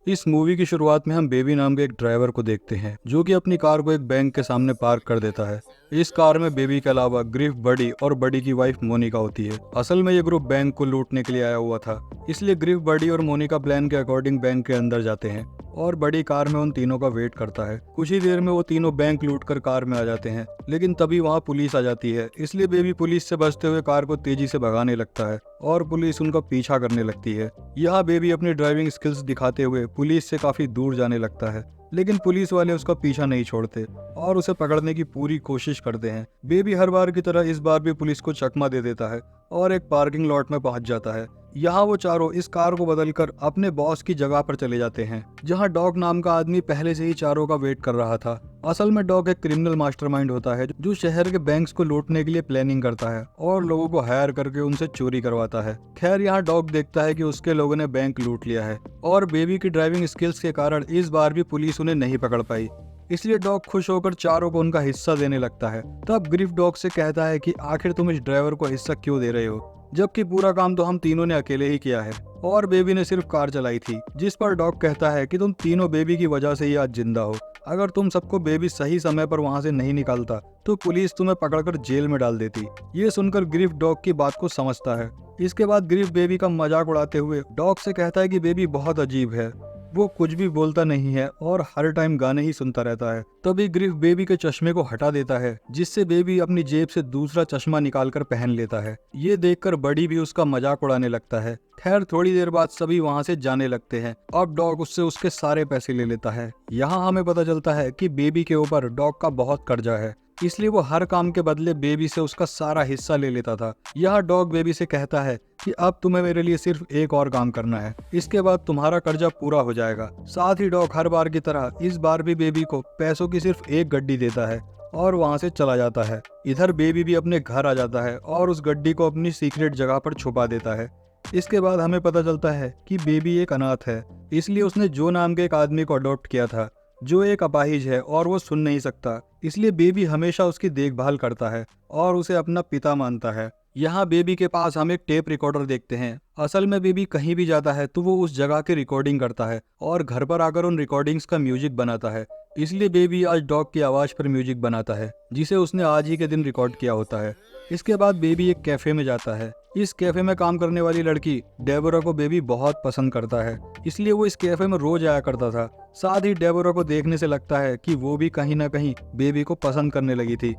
इस मूवी की शुरुआत में हम बेबी नाम के एक ड्राइवर को देखते हैं जो कि अपनी कार को एक बैंक के सामने पार्क कर देता है। इस कार में बेबी के अलावा ग्रिफ, बडी और बडी की वाइफ मोनिका होती है। असल में ये ग्रुप बैंक को लूटने के लिए आया हुआ था, इसलिए ग्रिफ, बडी और मोनिका प्लान के अकॉर्डिंग बैंक के अंदर जाते हैं और बड़ी कार में उन तीनों का वेट करता है। कुछ ही देर में वो तीनों बैंक लूट कर कार में आ जाते हैं, लेकिन तभी वहाँ पुलिस आ जाती है, इसलिए बेबी पुलिस से बचते हुए कार को तेजी से भगाने लगता है और पुलिस उनका पीछा करने लगती है। यहाँ बेबी अपनी ड्राइविंग स्किल्स दिखाते हुए पुलिस से काफी दूर जाने लगता है, लेकिन पुलिस वाले उसका पीछा नहीं छोड़ते और उसे पकड़ने की पूरी कोशिश करते हैं। बेबी हर बार की तरह इस बार भी पुलिस को चकमा दे देता है और एक पार्किंग लॉट में पहुंच जाता है। यहाँ वो चारों इस कार को बदलकर अपने बॉस की जगह पर चले जाते हैं, जहाँ डॉग नाम का आदमी पहले से ही चारों का वेट कर रहा था। असल में डॉग एक क्रिमिनल मास्टरमाइंड होता है जो शहर के बैंक्स को लूटने के लिए प्लानिंग करता है और लोगों को हायर करके उनसे चोरी करवाता है। खैर, यहाँ डॉग देखता है कि उसके लोगों ने बैंक लूट लिया है और बेबी की ड्राइविंग स्किल्स के कारण इस बार भी पुलिस उन्हें नहीं पकड़ पाई, इसलिए डॉग खुश होकर चारों को उनका हिस्सा देने लगता है। तब ग्रिफ डॉग से कहता है कि आखिर तुम इस ड्राइवर को हिस्सा क्यों दे रहे हो, जबकि पूरा काम तो हम तीनों ने अकेले ही किया है और बेबी ने सिर्फ कार चलाई थी। जिस पर डॉग कहता है कि तुम तीनों बेबी की वजह से ही आज जिंदा हो। अगर तुम सबको बेबी सही समय पर वहाँ से नहीं निकालता तो पुलिस तुम्हें पकड़कर जेल में डाल देती। ये सुनकर ग्रिफ डॉग की बात को समझता है। इसके बाद ग्रिफ बेबी का मजाक उड़ाते हुए डॉग से कहता है कि बेबी बहुत अजीब है, वो कुछ भी बोलता नहीं है और हर टाइम गाने ही सुनता रहता है। तभी ग्रिफ बेबी के चश्मे को हटा देता है, जिससे बेबी अपनी जेब से दूसरा चश्मा निकालकर पहन लेता है। ये देखकर बड़ी भी उसका मजाक उड़ाने लगता है। खैर, थोड़ी देर बाद सभी वहाँ से जाने लगते हैं। अब डॉग उससे उसके सारे पैसे ले लेता है। यहाँ हमें पता चलता है कि बेबी के ऊपर डॉग का बहुत कर्जा है, इसलिए वो हर काम के बदले बेबी से उसका सारा हिस्सा ले लेता था। यह डॉग बेबी से कहता है कि अब तुम्हें मेरे लिए सिर्फ एक और काम करना है, इसके बाद तुम्हारा कर्जा पूरा हो जाएगा। साथ ही डॉग हर बार की तरह इस बार भी बेबी को पैसों की सिर्फ एक गड्डी देता है और वहाँ से चला जाता है। इधर बेबी भी अपने घर आ जाता है और उस गड्डी को अपनी सीक्रेट जगह पर छुपा देता है। इसके बाद हमें पता चलता है कि बेबी एक अनाथ है, इसलिए उसने जो नाम के एक आदमी को अडॉप्ट किया था जो एक अपाहिज है और वो सुन नहीं सकता। इसलिए बेबी हमेशा उसकी देखभाल करता है और उसे अपना पिता मानता है। यहाँ बेबी के पास हम एक टेप रिकॉर्डर देखते हैं। असल में बेबी कहीं भी जाता है तो वो उस जगह की रिकॉर्डिंग करता है और घर पर आकर उन रिकॉर्डिंग्स का म्यूजिक बनाता है। इसलिए बेबी आज डॉग की आवाज पर म्यूजिक बनाता है जिसे उसने आज ही के दिन रिकॉर्ड किया होता है। इसके बाद बेबी एक कैफे में जाता है। इस कैफे में काम करने वाली लड़की डेबोरा को बेबी बहुत पसंद करता है, इसलिए वो इस कैफे में रोज आया करता था। साथ ही डेबोरा को देखने से लगता है कि वो भी कहीं ना कहीं बेबी को पसंद करने लगी थी,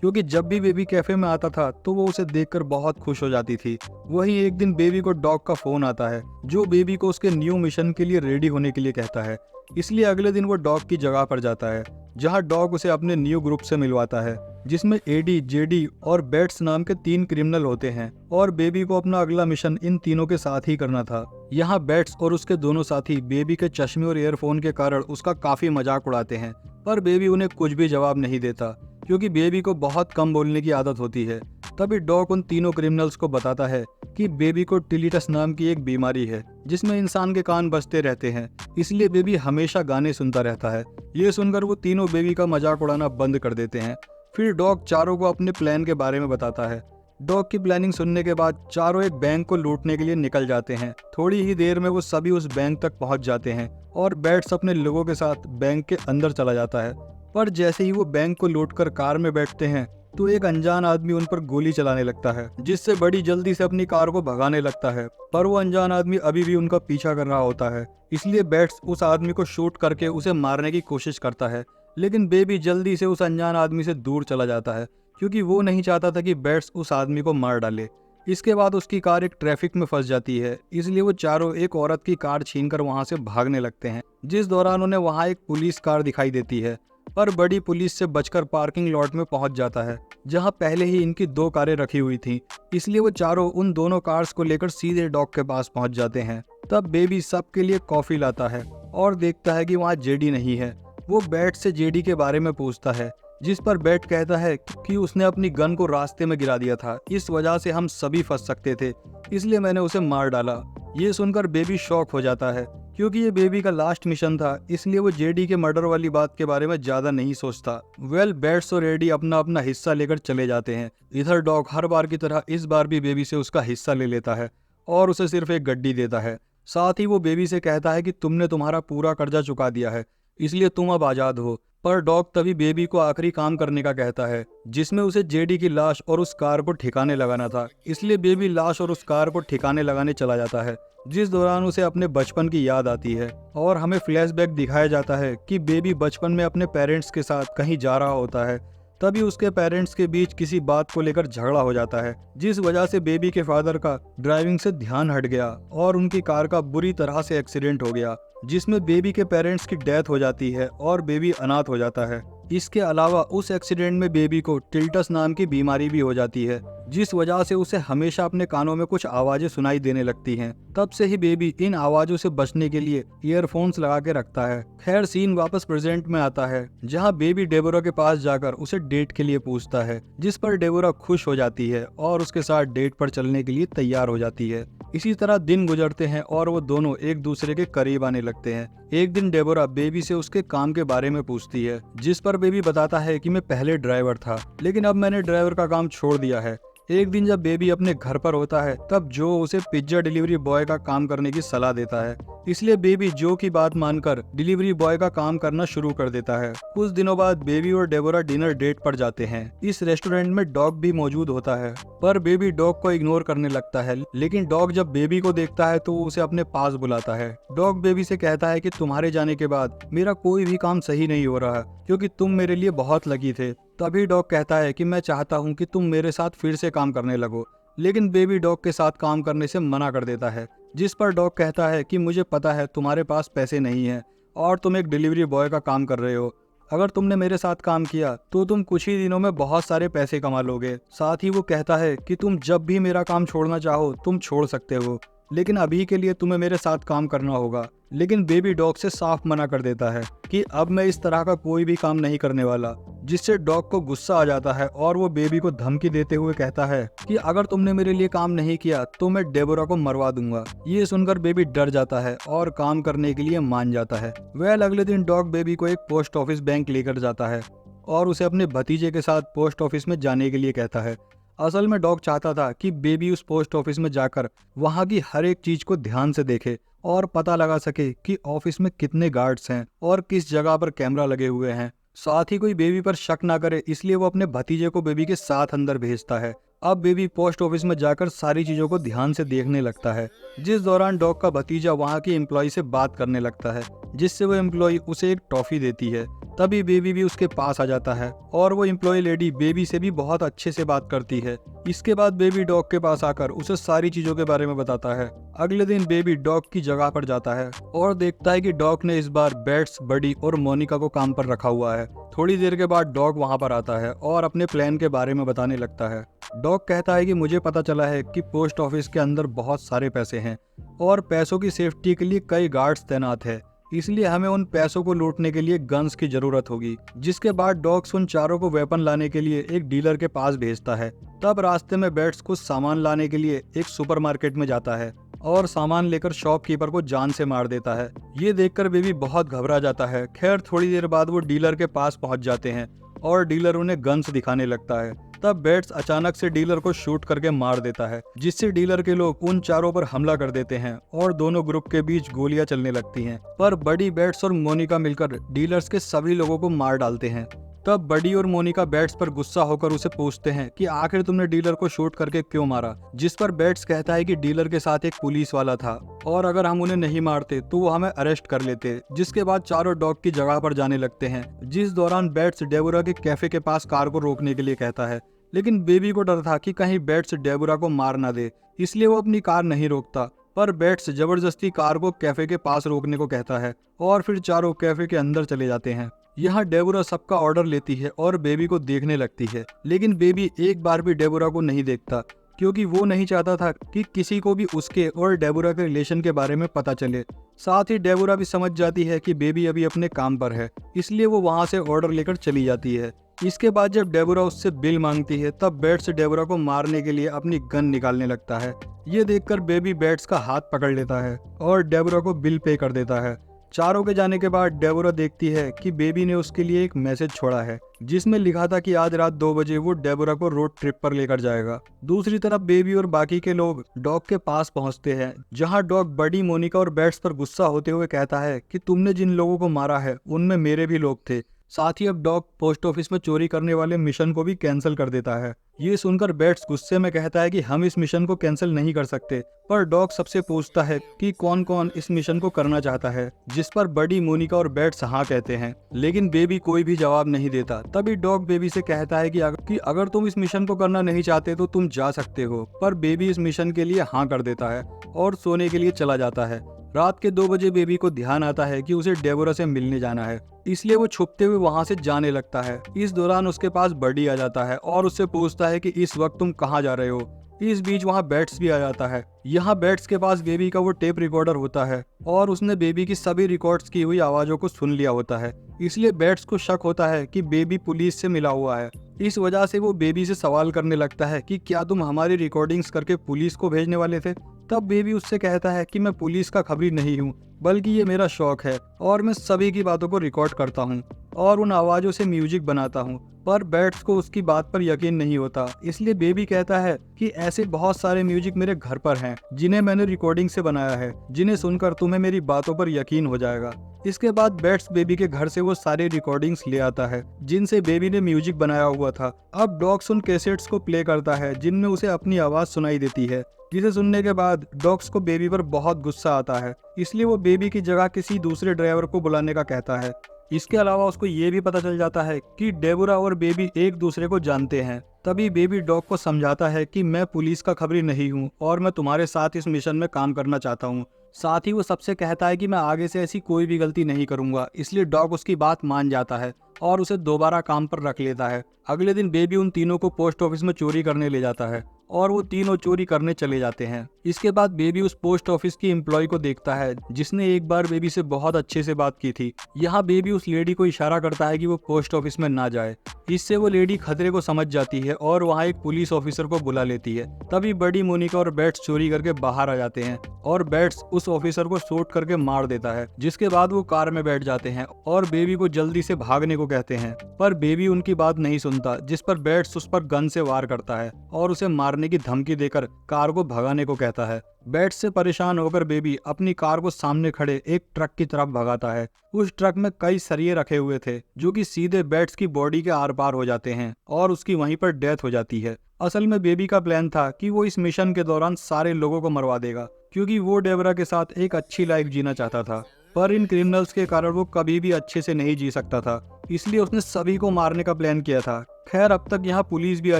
क्योंकि जब भी बेबी कैफे में आता था तो वो उसे देखकर बहुत खुश हो जाती थी। वही एक दिन बेबी को डॉग का फोन आता है जो बेबी को उसके न्यू मिशन के लिए रेडी होने के लिए कहता है। इसलिए अगले दिन वो डॉग की जगह पर जाता है, जहां डॉग उसे अपने न्यू ग्रुप से मिलवाता है, जिसमें एडी, जेडी और बेट्स नाम के 3 क्रिमिनल होते हैं और बेबी को अपना अगला मिशन इन तीनों के साथ ही करना था। यहाँ बेट्स और उसके दोनों साथी बेबी के चश्मे और ईयरफोन के कारण उसका काफी मजाक उड़ाते हैं, पर बेबी उन्हें कुछ भी जवाब नहीं देता क्योंकि बेबी को बहुत कम बोलने की आदत होती है। तभी डॉग उन तीनों क्रिमिनल्स को बताता है कि बेबी को टिलिटस नाम की एक बीमारी है जिसमें इंसान के कान बजते रहते हैं, इसलिए बेबी हमेशा गाने सुनता रहता है। ये सुनकर वो तीनों बेबी का मजाक उड़ाना बंद कर देते हैं। फिर डॉग चारों को अपने प्लान के बारे में बताता है। डॉग की प्लानिंग सुनने के बाद चारों एक बैंक को लूटने के लिए निकल जाते हैं। थोड़ी ही देर में वो सभी उस बैंक तक पहुंच जाते हैं और बैट्स अपने लोगों के साथ बैंक के अंदर चला जाता है। पर जैसे ही वो बैंक को लूटकर कार में बैठते हैं तो एक अनजान आदमी उन पर गोली चलाने लगता है, जिससे बड़ी जल्दी से अपनी कार को भगाने लगता है। पर वो अनजान आदमी अभी भी उनका पीछा कर रहा होता है, इसलिए बैट्स उस आदमी को शूट करके उसे मारने की कोशिश करता है। लेकिन बेबी जल्दी से उस अनजान आदमी से दूर चला जाता है क्योंकि वो नहीं चाहता था कि बैट्स उस आदमी को मार डाले। इसके बाद उसकी कार एक ट्रैफिक में फंस जाती है, इसलिए वो चारों एक औरत की कार छीनकर वहां से भागने लगते हैं। जिस दौरान उन्हें वहां एक पुलिस कार दिखाई देती है, पर बड़ी पुलिस से बचकर पार्किंग लॉट में पहुंच जाता है जहां पहले ही इनकी 2 कारें रखी हुई थी। इसलिए वो चारों उन दोनों कार्स को लेकर सीधे डॉग के पास पहुंच जाते हैं। तब बेबी सबके लिए कॉफी लाता है और देखता है कि वहाँ जेडी नहीं है। वो बैट से जेडी के बारे में पूछता है, जिस पर बैट कहता है कि उसने अपनी गन को रास्ते में गिरा दिया था, इस वजह से हम सभी फंस सकते थे, इसलिए मैंने उसे मार डाला। ये सुनकर बेबी शॉक हो जाता है क्योंकि ये बेबी का लास्ट मिशन था, इसलिए वो जेडी के मर्डर वाली बात के बारे में ज्यादा नहीं सोचता। बैट्स और एडी अपना अपना हिस्सा लेकर चले जाते हैं। इधर डॉग हर बार की तरह इस बार भी बेबी से उसका हिस्सा ले लेता है और उसे सिर्फ एक गड्डी देता है। साथ ही वो बेबी से कहता है कि तुमने तुम्हारा पूरा कर्जा चुका दिया है, इसलिए तुम अब आजाद हो। पर डॉग तभी बेबी को आखिरी काम करने का कहता है, जिसमें उसे जेडी की लाश और उस कार को ठिकाने लगाना था। इसलिए बेबी लाश और उस कार को ठिकाने लगाने चला जाता है, जिस दौरान उसे अपने बचपन की याद आती है और हमें फ्लैशबैक दिखाया जाता है कि बेबी बचपन में अपने पेरेंट्स के साथ कहीं जा रहा होता है। तभी उसके पेरेंट्स के बीच किसी बात को लेकर झगड़ा हो जाता है, जिस वजह से बेबी के फादर का ड्राइविंग से ध्यान हट गया और उनकी कार का बुरी तरह से एक्सीडेंट हो गया, जिसमें बेबी के पेरेंट्स की डेथ हो जाती है और बेबी अनाथ हो जाता है। इसके अलावा उस एक्सीडेंट में बेबी को टिल्टस नाम की बीमारी भी हो जाती है, जिस वजह से उसे हमेशा अपने कानों में कुछ आवाजें सुनाई देने लगती हैं। तब से ही बेबी इन आवाजों से बचने के लिए ईयरफोन्स लगा के रखता है। खैर सीन वापस प्रेजेंट में आता है, जहां बेबी डेबोरा के पास जाकर उसे डेट के लिए पूछता है, जिस पर डेबोरा खुश हो जाती है और उसके साथ डेट पर चलने के लिए तैयार हो जाती है। इसी तरह दिन गुजरते हैं और वो दोनों एक दूसरे के करीब आने लगते हैं। एक दिन डेबोरा बेबी से उसके काम के बारे में पूछती है, जिस पर बेबी बताता है कि मैं पहले ड्राइवर था, लेकिन अब मैंने ड्राइवर का काम छोड़ दिया है। एक दिन जब बेबी अपने घर पर होता है, तब जो उसे पिज्जा डिलीवरी बॉय का काम करने की सलाह देता है। इसलिए बेबी जो की बात मानकर डिलीवरी बॉय का काम करना शुरू कर देता है। कुछ दिनों बाद बेबी और डेबोरा डिनर डेट पर जाते हैं। इस रेस्टोरेंट में डॉग भी मौजूद होता है, पर बेबी डॉग को इग्नोर करने लगता है। लेकिन डॉग जब बेबी को देखता है तो वो उसे अपने पास बुलाता है। डॉग बेबी से कहता है कि तुम्हारे जाने के बाद मेरा कोई भी काम सही नहीं हो रहा, क्योंकि तुम मेरे लिए बहुत लकी थे। तभी डॉग कहता है कि मैं चाहता हूँ कि तुम मेरे साथ फिर से काम करने लगो, लेकिन बेबी डॉग के साथ काम करने से मना कर देता है। जिस पर डॉग कहता है कि मुझे पता है तुम्हारे पास पैसे नहीं है और तुम एक डिलीवरी बॉय का काम कर रहे हो। अगर तुमने मेरे साथ काम किया तो तुम कुछ ही दिनों में बहुत सारे पैसे कमा लोगे। साथ ही वो कहता है कि तुम जब भी मेरा काम छोड़ना चाहो तुम छोड़ सकते हो, लेकिन अभी के लिए तुम्हें मेरे साथ काम करना होगा। लेकिन बेबी डॉग से साफ मना कर देता है कि अब मैं इस तरह का कोई भी काम नहीं करने वाला, जिससे डॉग को गुस्सा आ जाता है और वो बेबी को धमकी देते हुए कहता है कि अगर तुमने मेरे लिए काम नहीं किया तो मैं डेबोरा को मरवा दूंगा। ये सुनकर बेबी डर जाता है और काम करने के लिए मान जाता है। अगले दिन डॉग बेबी को एक पोस्ट ऑफिस बैंक लेकर जाता है और उसे अपने भतीजे के साथ पोस्ट ऑफिस में जाने के लिए कहता है। असल में डॉग चाहता था कि बेबी उस पोस्ट ऑफिस में जाकर वहां की हर एक चीज को ध्यान से देखे और पता लगा सके कि ऑफिस में कितने गार्ड्स हैं और किस जगह पर कैमरा लगे हुए हैं। साथ ही कोई बेबी पर शक ना करे, इसलिए वो अपने भतीजे को बेबी के साथ अंदर भेजता है। अब बेबी पोस्ट ऑफिस में जाकर सारी चीजों को ध्यान से देखने लगता है, जिस दौरान डॉग का भतीजा वहाँ की एम्प्लॉय से बात करने लगता है, जिससे वो एम्प्लॉय उसे एक टॉफी देती है। तभी बेबी भी उसके पास आ जाता है और वो एम्प्लॉय लेडी बेबी से भी बहुत अच्छे से बात करती है। इसके बाद बेबी डॉग के पास आकर उसे सारी चीजों के बारे में बताता है। अगले दिन बेबी डॉग की जगह पर जाता है और देखता है कि डॉग ने इस बार बैट्स, बडी और मोनिका को काम पर रखा हुआ है। थोड़ी देर के बाद डॉग वहां पर आता है और अपने प्लान के बारे में बताने लगता है। डॉग कहता है कि मुझे पता चला है कि पोस्ट ऑफिस के अंदर बहुत सारे पैसे हैं और पैसों की सेफ्टी के लिए कई गार्ड्स तैनात है, इसलिए हमें उन पैसों को लूटने के लिए गन्स की जरूरत होगी। जिसके बाद डॉग्स उन चारों को वेपन लाने के लिए एक डीलर के पास भेजता है। तब रास्ते में बैट्स कुछ सामान लाने के लिए एक सुपरमार्केट में जाता है और सामान लेकर शॉपकीपर को जान से मार देता है। ये देखकर बेबी बहुत घबरा जाता है। खैर थोड़ी देर बाद वो डीलर के पास पहुंच जाते हैं और डीलर उन्हें गन्स दिखाने लगता है। तब बैट्स अचानक से डीलर को शूट करके मार देता है, जिससे डीलर के लोग उन चारों पर हमला कर देते हैं और दोनों ग्रुप के बीच गोलियां चलने लगती हैं। पर बडी, बैट्स और मोनिका मिलकर डीलर्स के सभी लोगों को मार डालते हैं। तब बडी और मोनिका बैट्स पर गुस्सा होकर उसे पूछते हैं कि आखिर तुमने डीलर को शूट करके क्यों मारा। जिस पर बैट्स कहता है कि डीलर के साथ एक पुलिस वाला था और अगर हम उन्हें नहीं मारते तो वो हमें अरेस्ट कर लेते। जिसके बाद चारों डॉग की जगह पर जाने लगते हैं, जिस दौरान बैट्स डेबोरा के कैफे के पास कार को रोकने के लिए कहता है। लेकिन बेबी को डर था कि कहीं बैट्स डेबोरा को मार ना दे, इसलिए वो अपनी कार नहीं रोकता। पर बैट्स जबरदस्ती कार को कैफे के पास रोकने को कहता है और फिर चारों कैफे के अंदर चले जाते हैं। यहाँ डेबोरा सबका ऑर्डर लेती है और बेबी को देखने लगती है, लेकिन बेबी एक बार भी डेबोरा को नहीं देखता, क्योंकि वो नहीं चाहता था कि किसी को भी उसके और डेबोरा के रिलेशन के बारे में पता चले। साथ ही डेबोरा भी समझ जाती है कि बेबी अभी अपने काम पर है, इसलिए वो वहाँ से ऑर्डर लेकर चली जाती है। इसके बाद जब डेबोरा उससे बिल मांगती है, तब बैट्स डेबोरा को मारने के लिए अपनी गन निकालने लगता है। ये देखकर बेबी बैट्स का हाथ पकड़ लेता है और डेबोरा को बिल पे कर देता है। चारों के जाने के बाद डेबोरा देखती है कि बेबी ने उसके लिए एक मैसेज छोड़ा है जिसमें लिखा था कि आज रात 2 बजे वो डेबोरा को रोड ट्रिप पर लेकर जाएगा। दूसरी तरफ बेबी और बाकी के लोग डॉग के पास पहुंचते हैं, जहां डॉग बडी, मोनिका और बैट्स पर गुस्सा होते हुए कहता है कि तुमने जिन लोगों को मारा है उनमें मेरे भी लोग थे। साथ ही अब डॉग पोस्ट ऑफिस में चोरी करने वाले मिशन को भी कैंसिल कर देता है। ये सुनकर बैट्स गुस्से में कहता है कि हम इस मिशन को कैंसिल नहीं कर सकते, पर डॉग सबसे पूछता है कि कौन कौन इस मिशन को करना चाहता है, जिस पर बडी, मोनिका और बैट्स हाँ कहते हैं, लेकिन बेबी कोई भी जवाब नहीं देता। तभी डॉग बेबी से कहता है कि अगर तुम इस मिशन को करना नहीं चाहते तो तुम जा सकते हो, पर बेबी इस मिशन के लिए हाँ कर देता है और सोने के लिए चला जाता है। रात के 2 बजे बेबी को ध्यान आता है कि उसे डेबोरा से मिलने जाना है, इसलिए वो छुपते हुए वहां से जाने लगता है। इस दौरान उसके पास बडी आ जाता है और उससे पूछता है कि इस वक्त तुम कहाँ जा रहे हो। इस बीच वहाँ बैट्स भी आ जाता है। यहाँ बैट्स के पास बेबी का वो टेप रिकॉर्डर होता है और उसने बेबी की सभी रिकॉर्ड्स की हुई आवाजों को सुन लिया होता है, इसलिए बैट्स को शक होता है कि बेबी पुलिस से मिला हुआ है। इस वजह से वो बेबी से सवाल करने लगता है कि क्या तुम हमारी रिकॉर्डिंग्स करके पुलिस को भेजने वाले थे। तब बेबी उससे कहता है कि मैं पुलिस का खबरी नहीं हूँ, बल्कि ये मेरा शौक है और मैं सभी की बातों को रिकॉर्ड करता हूँ और उन आवाजों से म्यूजिक बनाता हूँ। पर बैट्स को उसकी बात पर यकीन नहीं होता, इसलिए बेबी कहता है कि ऐसे बहुत सारे म्यूजिक मेरे घर पर हैं जिन्हें मैंने रिकॉर्डिंग से बनाया है, जिन्हें सुनकर तुम्हें मेरी बातों पर यकीन हो जाएगा। इसके बाद बैट्स बेबी के घर से वो सारे रिकॉर्डिंग्स ले आता है जिनसे बेबी ने म्यूजिक बनाया हुआ था। अब डॉग्स उन कैसेट्स को प्ले करता है जिनमें उसे अपनी आवाज सुनाई देती है, जिसे सुनने के बाद डॉग्स को बेबी पर बहुत गुस्सा आता है, इसलिए वो बेबी की जगह किसी दूसरे ड्राइवर को बुलाने का कहता है। इसके अलावा उसको ये भी पता चल जाता है कि डेबोरा और बेबी एक दूसरे को जानते हैं। तभी बेबी डॉग को समझाता है कि मैं पुलिस का खबरी नहीं हूँ और मैं तुम्हारे साथ इस मिशन में काम करना चाहता हूँ। साथ ही वो सबसे कहता है कि मैं आगे से ऐसी कोई भी गलती नहीं करूंगा, इसलिए डॉग उसकी बात मान जाता है और उसे दोबारा काम पर रख लेता है। अगले दिन बेबी उन तीनों को पोस्ट ऑफिस में चोरी करने ले जाता है और वो तीनों चोरी करने चले जाते हैं। इसके बाद बेबी उस पोस्ट ऑफिस की एम्प्लॉय को देखता है जिसने एक बार बेबी से बहुत अच्छे से बात की थी। यहाँ बेबी उस लेडी को इशारा करता है कि वो पोस्ट ऑफिस में ना जाए। इससे वो लेडी खतरे को समझ जाती है और वहाँ एक पुलिस ऑफिसर को बुला लेती है। तभी बडी, मोनिका और बैट्स चोरी करके बाहर आ जाते हैं और बैट्स उस ऑफिसर को शूट करके मार देता है, जिसके बाद वो कार में बैठ जाते हैं और बेबी को जल्दी से भागने को कहते हैं, पर बेबी उनकी बात नहीं सुनता, जिस पर बैट्स उस पर गन से वार करता है और उसे मारने की धमकी देकर कार को भगाने को कहता है। बैट्स से परेशान होकर बेबी अपनी कार को सामने खड़े एक ट्रक की तरफ भगाता है। उस ट्रक में कई सरिये रखे हुए थे जो कि सीधे बैट्स की बॉडी के आर पार हो जाते हैं और उसकी वहीं पर डेथ हो जाती है। असल में बेबी का प्लान था कि वो इस मिशन के दौरान सारे लोगों को मरवा देगा, क्योंकि वो डेबोरा के साथ एक अच्छी लाइफ जीना चाहता था, पर इन क्रिमिनल्स के कारण वो कभी भी अच्छे से नहीं जी सकता था, इसलिए उसने सभी को मारने का प्लान किया था। खैर, अब तक यहाँ पुलिस भी आ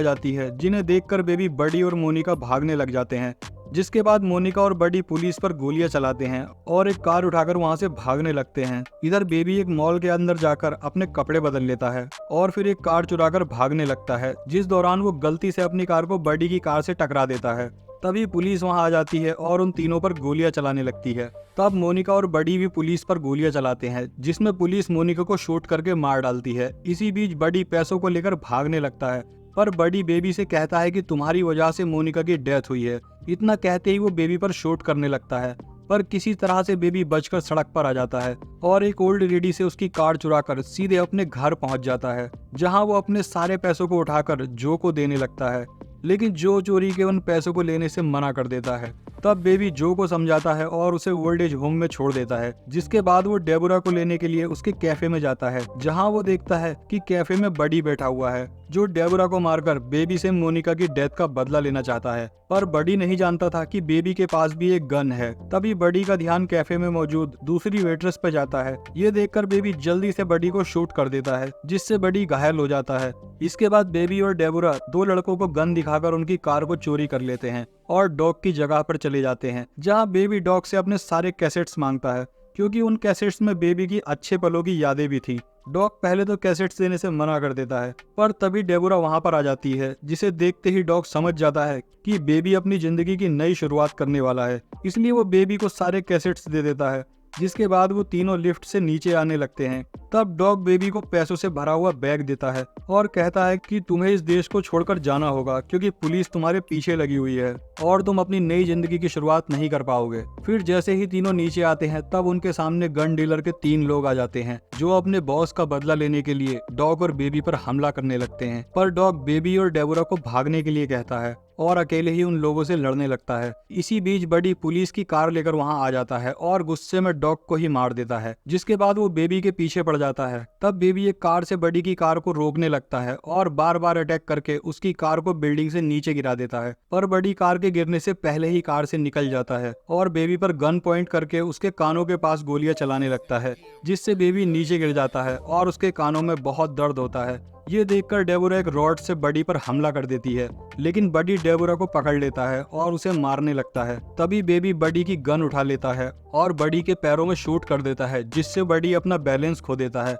जाती है, जिन्हें देखकर बेबी, बडी और मोनिका भागने लग जाते हैं, जिसके बाद मोनिका और बडी पुलिस पर गोलियां चलाते हैं और एक कार उठाकर वहां से भागने लगते हैं। इधर बेबी एक मॉल के अंदर जाकर अपने कपड़े बदल लेता है और फिर एक कार चुराकर भागने लगता है, जिस दौरान वो गलती से अपनी कार को बडी की कार से टकरा देता है। तभी पुलिस वहां आ जाती है और उन तीनों पर गोलियां चलाने लगती है। तब मोनिका और बडी भी पुलिस पर गोलियां चलाते हैं, जिसमें पुलिस मोनिका को शूट करके मार डालती है। इसी बीच बडी पैसों को लेकर भागने लगता है, पर बडी बेबी से कहता है कि तुम्हारी वजह से मोनिका की डेथ हुई है। इतना कहते ही वो बेबी पर शूट करने लगता है, पर किसी तरह से बेबी बचकर सड़क पर आ जाता है और एक ओल्ड लेडी से उसकी कार चुराकर सीधे अपने घर पहुंच जाता है, जहां वो अपने सारे पैसों को उठाकर जो को देने लगता है, लेकिन जो चोरी के उन पैसों को लेने से मना कर देता है। तब बेबी जो को समझाता है और उसे ओल्ड एज होम में छोड़ देता है, जिसके बाद वो डेबोरा को लेने के लिए उसके कैफे में जाता है, जहां वो देखता है कि कैफे में बडी बैठा हुआ है, जो डेबोरा को मारकर बेबी से मोनिका की डेथ का बदला लेना चाहता है। पर बडी नहीं जानता था कि बेबी के पास भी एक गन है। तभी बडी का ध्यान कैफे में मौजूद दूसरी वेट्रेस पे जाता है। ये देखकर बेबी जल्दी से बडी को शूट कर देता है, जिससे बडी घायल हो जाता है। इसके बाद बेबी और डेबोरा दो लड़कों को गन दिखाकर उनकी कार को चोरी कर लेते हैं और डॉग की जगह पर चले जाते हैं, जहां बेबी डॉग से अपने सारे कैसेट्स मांगता है, क्योंकि उन कैसेट्स में बेबी की अच्छे पलों की यादें भी थी। डॉग पहले तो कैसेट्स देने से मना कर देता है, पर तभी डेबोरा वहां पर आ जाती है, जिसे देखते ही डॉग समझ जाता है कि बेबी अपनी जिंदगी की नई शुरुआत करने वाला है, इसलिए वो बेबी को सारे कैसेट्स दे देता है। जिसके बाद वो तीनों लिफ्ट से नीचे आने लगते हैं तब डॉग बेबी को पैसों से भरा हुआ बैग देता है और कहता है कि तुम्हें इस देश को छोड़कर जाना होगा क्योंकि पुलिस तुम्हारे पीछे लगी हुई है और तुम अपनी नई जिंदगी की शुरुआत नहीं कर पाओगे। फिर जैसे ही तीनों नीचे आते हैं तब उनके सामने गन डीलर के 3 लोग आ जाते हैं जो अपने बॉस का बदला लेने के लिए डॉग और बेबी पर हमला करने लगते हैं। पर डॉग बेबी और डेबोरा को भागने के लिए कहता है और अकेले ही उन लोगों से लड़ने लगता है। इसी बीच बडी पुलिस की कार लेकर वहां आ जाता है और गुस्से में डॉग को ही मार देता है, जिसके बाद वो बेबी के पीछे पड़ जाता है। तब बेबी एक कार से बडी की कार को रोकने लगता है और बार बार अटैक करके उसकी कार को बिल्डिंग से नीचे गिरा देता है, पर बडी कार के गिरने से पहले ही कार से निकल जाता है और बेबी पर गन पॉइंट करके उसके कानों के पास गोलियां चलाने लगता है, जिससे बेबी नीचे गिर जाता है और उसके कानों में बहुत दर्द होता है। ये देखकर डेबोरा एक रॉड से बडी पर हमला कर देती है, लेकिन बडी डेबोरा को पकड़ लेता है और उसे मारने लगता है। तभी बेबी बडी की गन उठा लेता है और बडी के पैरों में शूट कर देता है, जिससे बडी अपना बैलेंस खो देता है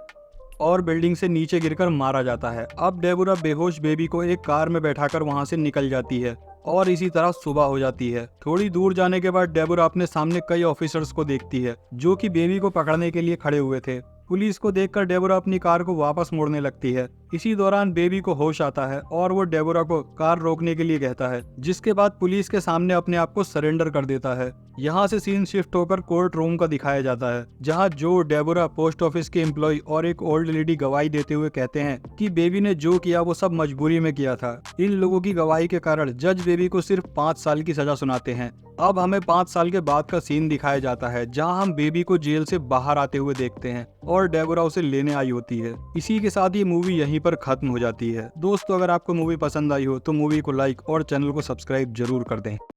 और बिल्डिंग से नीचे गिरकर मारा जाता है। अब डेबोरा बेहोश बेबी को एक कार में बैठाकर वहां से निकल जाती है और इसी तरह सुबह हो जाती है। थोड़ी दूर जाने के बाद डेबोरा अपने सामने कई ऑफिसर्स को देखती है जो कि बेबी को पकड़ने के लिए खड़े हुए थे। पुलिस को देखकर डेबोरा अपनी कार को वापस मोड़ने लगती है। इसी दौरान बेबी को होश आता है और वो डेबोरा को कार रोकने के लिए कहता है, जिसके बाद पुलिस के सामने अपने आप को सरेंडर कर देता है। यहाँ से सीन शिफ्ट होकर कोर्ट रूम का दिखाया जाता है, जहाँ जो, डेबोरा, पोस्ट ऑफिस के एम्प्लॉय और एक ओल्ड लेडी गवाही देते हुए कहते हैं कि बेबी ने जो किया वो सब मजबूरी में किया था। इन लोगों की गवाही के कारण जज बेबी को सिर्फ 5 साल की सजा सुनाते हैं। अब हमें 5 साल के बाद का सीन दिखाया जाता है, जहां हम बेबी को जेल से बाहर आते हुए देखते हैं और डेबोरा उसे लेने आई होती है। इसी के साथ ये मूवी यहीं पर खत्म हो जाती है। दोस्तों, अगर आपको मूवी पसंद आई हो तो मूवी को लाइक और चैनल को सब्सक्राइब जरूर कर दें।